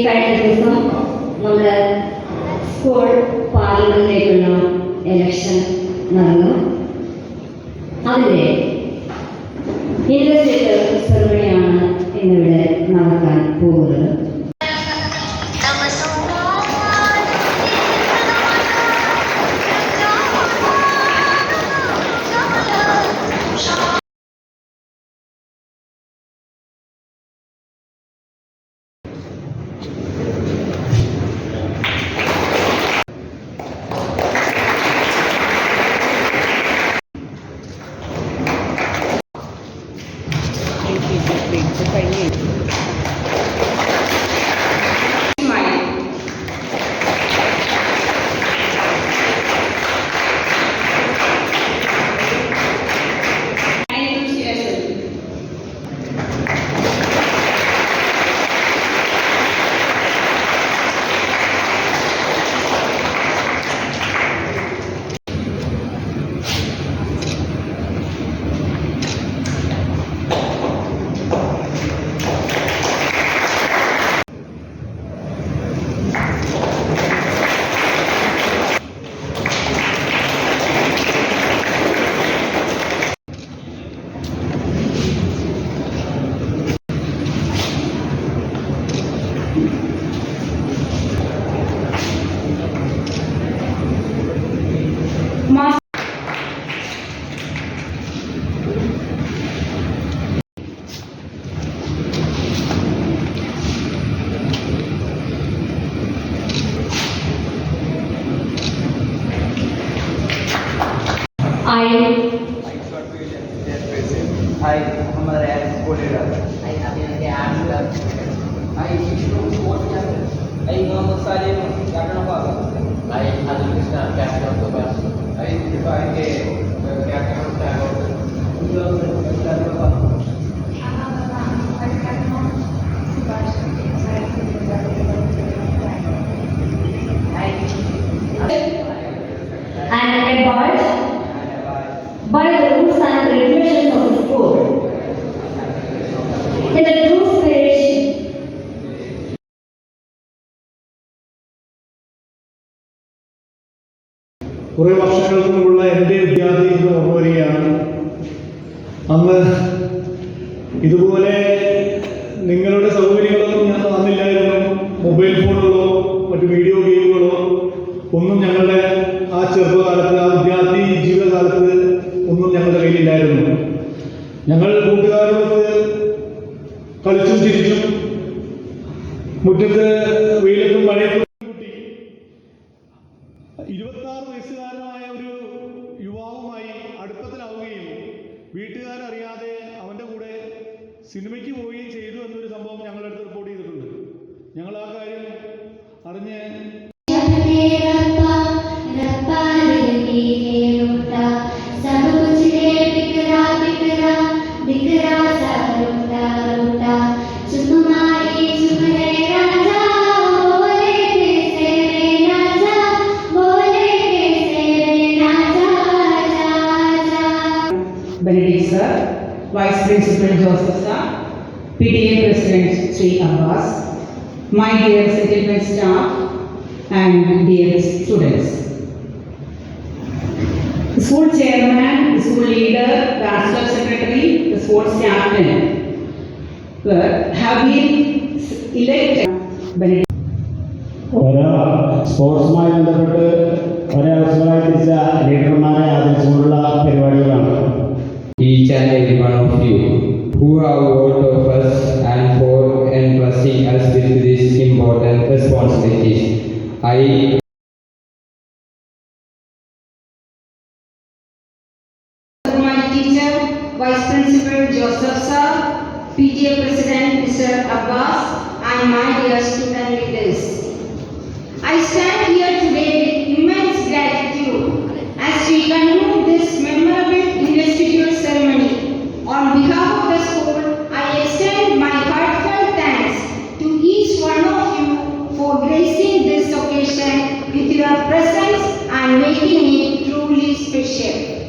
കഴിഞ്ഞ ദിവസം നമ്മുടെ സ്കൂൾ പാർലമെന്റിലേക്കുള്ള ഇലക്ഷൻ നടന്നു. അതിൻ്റെ ഇൻവെസ്റ്റിഗേറ്റർ സെറമണിയാണ് ഇന്നിവിടെ നടക്കാൻ പോകുന്നത്. I, Muhammad Rayyan, school leader. I, Abhinandan Answer. I, Vishnu, sports captain. I, Muhammad Salim, captain of our. I, Adil Krishna, captain of the bus. I, Divine K, captain of the captain of our. And abide by the rules and regulations of the school in the true spirit. കുറേ വർഷങ്ങൾക്ക് മുമ്പുള്ള എൻ്റെ വിദ്യാർത്ഥികൾ ഓർമ്മ വരികയാണ്. അന്ന് ഇതുപോലെ നിങ്ങളുടെ സൗകര്യങ്ങളൊന്നും ഞാൻ തന്നില്ലായിരുന്നു. മൊബൈൽ ഫോണുകളോ മറ്റു വീഡിയോ ഗെയിമുകളോ ഒന്നും ഞങ്ങളുടെ ആ ചെറുപ്പകാലത്ത്, ആ വിദ്യാർത്ഥി ജീവിതകാലത്ത് ഒന്നും ഞങ്ങളുടെ കയ്യിലില്ലായിരുന്നു. ഞങ്ങൾ കൂട്ടുകാരോട് കളിച്ചും ചിരിച്ചും മുറ്റത്ത് വെയിലത്തും മഴയത്തും കുട്ടി 26 വയസ്സുകാരനായ ഒരു യുവാവുമായി അടുപ്പത്തിലാവുകയും വീട്ടുകാരറിയാതെ അവൻ്റെ കൂടെ സിനിമയ്ക്ക് പോവുകയും ചെയ്തു എന്നൊരു സംഭവം ഞങ്ങളുടെ അടുത്ത് റിപ്പോർട്ട് ചെയ്തിട്ടുണ്ട്. ഞങ്ങൾ ആ കാര്യം അറിഞ്ഞ് Benedict sir, Vice Principal Joseph sir, PTA President Sri Abbas, my dear settlement staff and dear students. The school chairman, the school leader, the National Secretary, the sports captain have been elected. Benedict. ഓരോ സ്പോർട്സുമായി ബന്ധപ്പെട്ട് ഒരേ അവസരമായി തിരിച്ച ലീഡർമാരെ ആദരിച്ചുകൊണ്ടുള്ള പരിപാടികളാണ്. Each and every one of you who have worked of us and for entrusting us with these important responsibilities. My teacher, Vice Principal Joseph sir, PTA President Mr. Abbas, and my dear student leaders. I stand here today with immense gratitude as we conclude this memorable investiture ceremony. On behalf of the school, I extend my heartfelt thanks to each one of you for gracing this occasion with your presence and making it truly special.